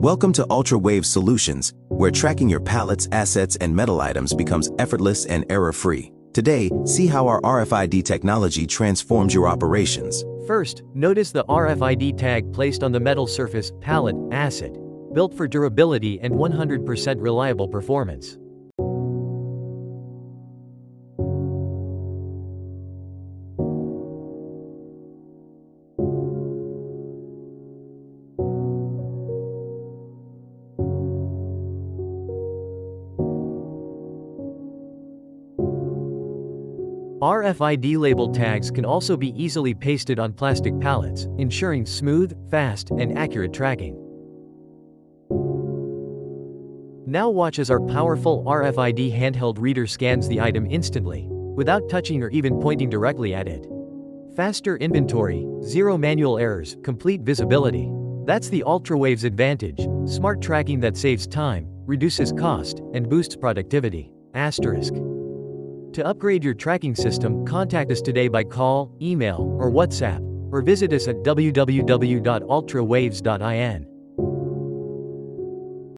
Welcome to Altra Waves Solutions, where tracking your pallets, assets, and metal items becomes effortless and error-free. Today, see how our RFID technology transforms your operations. First, notice the RFID tag placed on the metal surface, pallet, asset. Built for durability and 100% reliable performance. RFID label tags can also be easily pasted on plastic pallets, ensuring smooth, fast, and accurate tracking. Now watch as our powerful RFID handheld reader scans the item instantly, without touching or even pointing directly at it. Faster inventory, zero manual errors, complete visibility. That's the Altra Waves advantage: smart tracking that saves time, reduces cost, and boosts productivity. To upgrade your tracking system, contact us today by call, email, or WhatsApp, or visit us at www.altrawaves.in.